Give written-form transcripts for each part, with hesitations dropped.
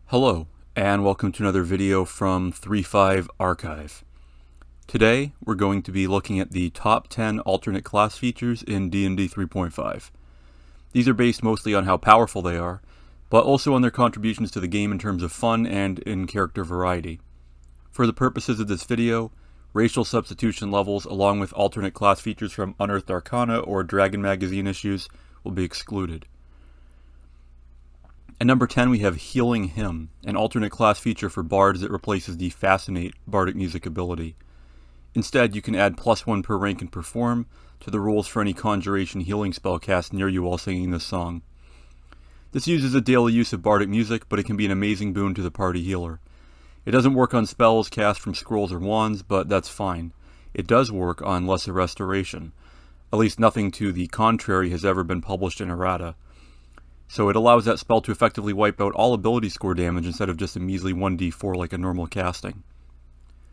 Hello, and welcome to another video from 3.5 Archive. Today, we're going to be looking at the top 10 alternate class features in D&D 3.5. These are based mostly on how powerful they are, but also on their contributions to the game in terms of fun and in character variety. For the purposes of this video, racial substitution levels along with alternate class features from Unearthed Arcana or Dragon Magazine issues will be excluded. At number 10 we have Healing Hymn, an alternate class feature for bards that replaces the Fascinate bardic music ability. Instead, you can add +1 per rank and perform to the rules for any conjuration healing spell cast near you while singing this song. This uses a daily use of bardic music, but it can be an amazing boon to the party healer. It doesn't work on spells cast from scrolls or wands, but that's fine. It does work on Lesser Restoration. At least nothing to the contrary has ever been published in errata. So it allows that spell to effectively wipe out all ability score damage instead of just a measly 1d4 like a normal casting.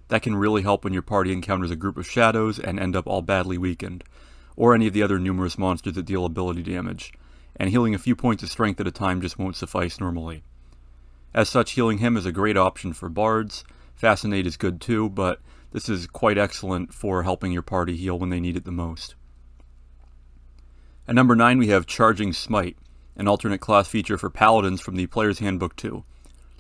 That can really help when your party encounters a group of shadows and end up all badly weakened, or any of the other numerous monsters that deal ability damage, and healing a few points of strength at a time just won't suffice normally. As such, Healing Hymn is a great option for bards. Fascinate is good too, but this is quite excellent for helping your party heal when they need it the most. At number 9 we have Charging Smite, an alternate class feature for Paladins from the Player's Handbook 2.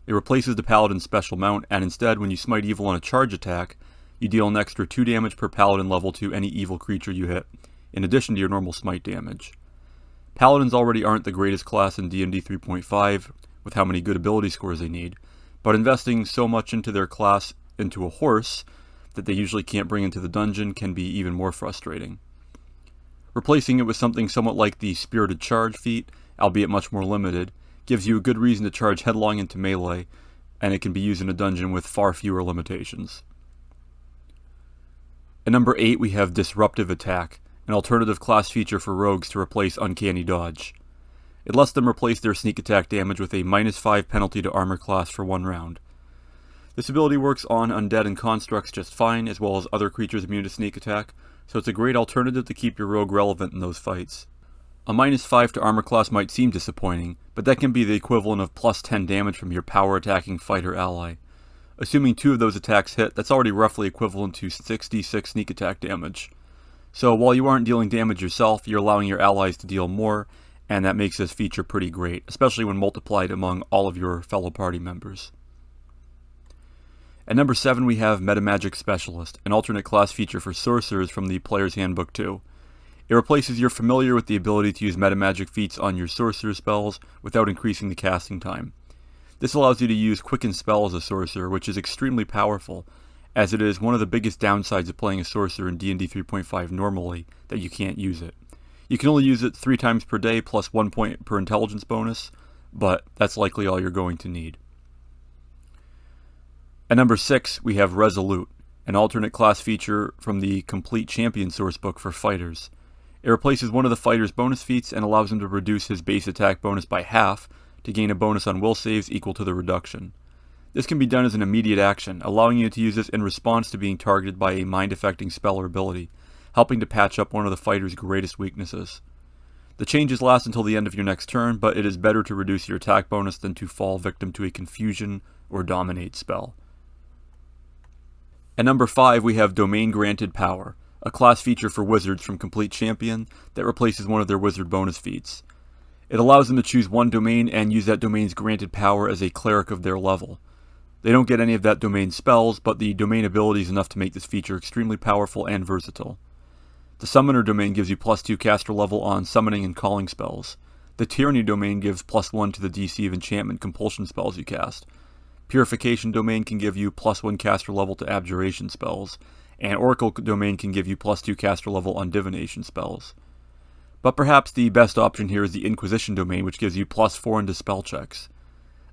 It replaces the Paladin's special mount, and instead, when you smite evil on a charge attack, you deal an extra 2 damage per Paladin level to any evil creature you hit, in addition to your normal smite damage. Paladins already aren't the greatest class in D&D 3.5, with how many good ability scores they need, but investing so much into their class into a horse that they usually can't bring into the dungeon can be even more frustrating. Replacing it with something somewhat like the Spirited Charge feat, albeit much more limited, gives you a good reason to charge headlong into melee, and it can be used in a dungeon with far fewer limitations. At number 8 we have Disruptive Attack, an alternative class feature for rogues to replace Uncanny Dodge. It lets them replace their sneak attack damage with a -5 penalty to armor class for 1 round. This ability works on undead and constructs just fine, as well as other creatures immune to sneak attack, so it's a great alternative to keep your rogue relevant in those fights. A -5 to armor class might seem disappointing, but that can be the equivalent of +10 damage from your power attacking fighter ally. Assuming 2 of those attacks hit, that's already roughly equivalent to 66 sneak attack damage. So while you aren't dealing damage yourself, you're allowing your allies to deal more, and that makes this feature pretty great, especially when multiplied among all of your fellow party members. At number 7 we have Metamagic Specialist, an alternate class feature for sorcerers from the Player's Handbook 2. It replaces your familiar with the ability to use metamagic feats on your sorcerer spells without increasing the casting time. This allows you to use Quicken Spell as a sorcerer, which is extremely powerful, as it is one of the biggest downsides of playing a sorcerer in D&D 3.5 normally, that you can't use it. You can only use it 3 times per day plus 1 point per intelligence bonus, but that's likely all you're going to need. At number 6 we have Resolute, an alternate class feature from the Complete Champion sourcebook for fighters. It replaces one of the fighter's bonus feats and allows him to reduce his base attack bonus by half to gain a bonus on will saves equal to the reduction. This can be done as an immediate action, allowing you to use this in response to being targeted by a mind-affecting spell or ability, helping to patch up one of the fighter's greatest weaknesses. The changes last until the end of your next turn, but it is better to reduce your attack bonus than to fall victim to a Confusion or Dominate spell. At number 5 we have Domain Granted Power, a class feature for wizards from Complete Champion that replaces one of their wizard bonus feats. It allows them to choose one domain and use that domain's granted power as a cleric of their level. They don't get any of that domain's spells, but the domain ability is enough to make this feature extremely powerful and versatile. The Summoner domain gives you +2 caster level on summoning and calling spells. The Tyranny domain gives +1 to the DC of enchantment compulsion spells you cast. Purification domain can give you +1 caster level to abjuration spells, and Oracle domain can give you +2 caster level on divination spells. But perhaps the best option here is the Inquisition domain, which gives you +4 into spell checks.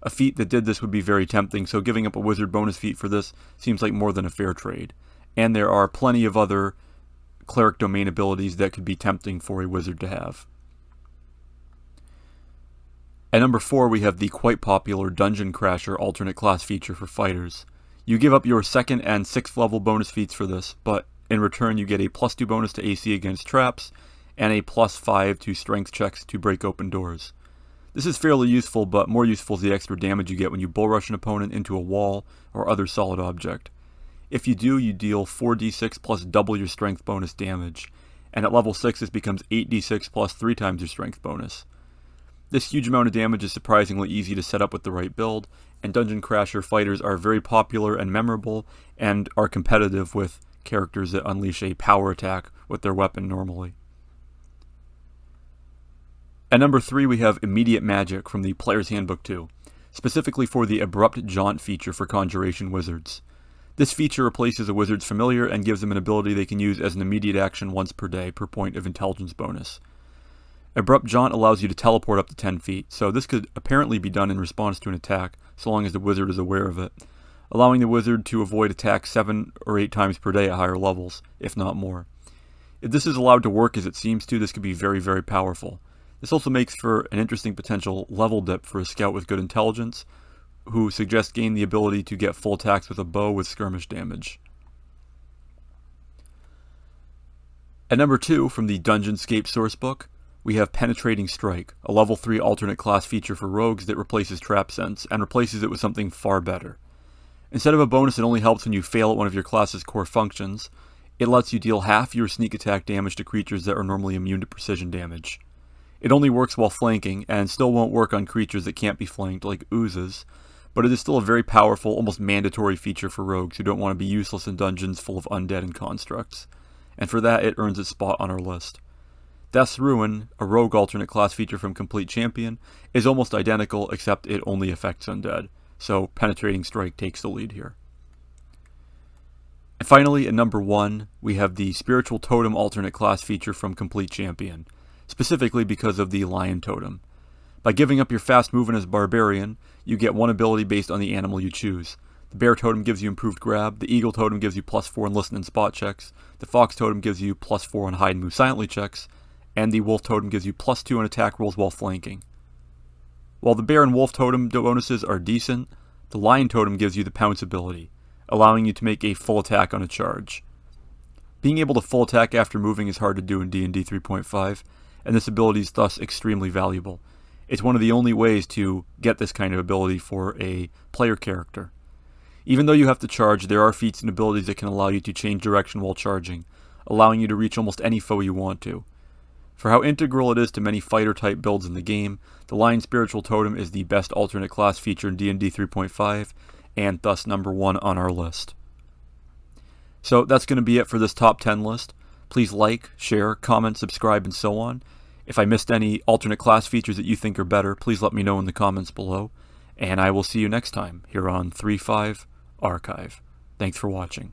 A feat that did this would be very tempting, so giving up a wizard bonus feat for this seems like more than a fair trade. And there are plenty of other cleric domain abilities that could be tempting for a wizard to have. At number 4 we have the quite popular Dungeon Crasher alternate class feature for fighters. You give up your 2nd and 6th level bonus feats for this, but in return you get a +2 bonus to AC against traps, and a +5 to strength checks to break open doors. This is fairly useful, but more useful is the extra damage you get when you bull rush an opponent into a wall or other solid object. If you do, you deal 4d6 plus double your strength bonus damage, and at level 6 this becomes 8d6 plus 3 times your strength bonus. This huge amount of damage is surprisingly easy to set up with the right build, and Dungeon Crasher fighters are very popular and memorable, and are competitive with characters that unleash a power attack with their weapon normally. At number 3 we have Immediate Magic from the Player's Handbook 2, specifically for the Abrupt Jaunt feature for Conjuration Wizards. This feature replaces a wizard's familiar and gives them an ability they can use as an immediate action once per day per point of intelligence bonus. Abrupt Jaunt allows you to teleport up to 10 feet, so this could apparently be done in response to an attack, so long as the wizard is aware of it, allowing the wizard to avoid attacks 7 or 8 times per day at higher levels, if not more. If this is allowed to work as it seems to, this could be very, very powerful. This also makes for an interesting potential level dip for a scout with good intelligence, who suggests gain the ability to get full attacks with a bow with skirmish damage. At number 2, from the Dungeonscape sourcebook, we have Penetrating Strike, a level 3 alternate class feature for rogues that replaces Trap Sense, and replaces it with something far better. Instead of a bonus that only helps when you fail at one of your class's core functions, it lets you deal half your sneak attack damage to creatures that are normally immune to precision damage. It only works while flanking, and still won't work on creatures that can't be flanked, like oozes, but it is still a very powerful, almost mandatory feature for rogues who don't want to be useless in dungeons full of undead and constructs, and for that it earns its spot on our list. Death's Ruin, a rogue alternate class feature from Complete Champion, is almost identical except it only affects undead, so Penetrating Strike takes the lead here. And finally, at number 1, we have the Spiritual Totem alternate class feature from Complete Champion, specifically because of the Lion Totem. By giving up your fast movement as Barbarian, you get one ability based on the animal you choose. The Bear Totem gives you improved grab, the Eagle Totem gives you +4 in listen and spot checks, the Fox Totem gives you +4 on hide and move silently checks, and the Wolf Totem gives you +2 on attack rolls while flanking. While the Bear and Wolf Totem bonuses are decent, the Lion Totem gives you the Pounce ability, allowing you to make a full attack on a charge. Being able to full attack after moving is hard to do in D&D 3.5, and this ability is thus extremely valuable. It's one of the only ways to get this kind of ability for a player character. Even though you have to charge, there are feats and abilities that can allow you to change direction while charging, allowing you to reach almost any foe you want to. For how integral it is to many fighter-type builds in the game, the Lion Spiritual Totem is the best alternate class feature in D&D 3.5, and thus number 1 on our list. So that's going to be it for this top 10 list. Please like, share, comment, subscribe, and so on. If I missed any alternate class features that you think are better, please let me know in the comments below. And I will see you next time here on 3.5 Archive. Thanks for watching.